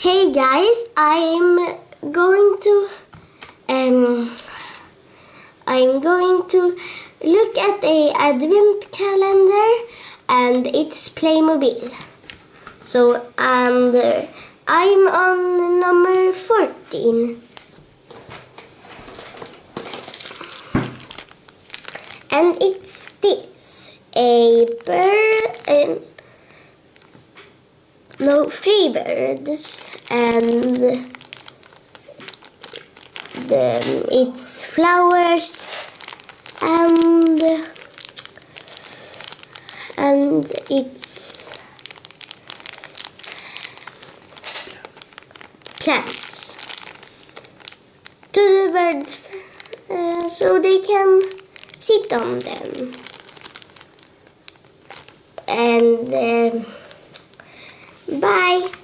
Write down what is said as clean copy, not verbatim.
Hey guys, I'm going to look at a advent calendar, and it's Playmobil. So I'm on number 14. And it's this, a bird, three birds, and it's flowers, and it's plants to the birds, so they can sit on them. And bye.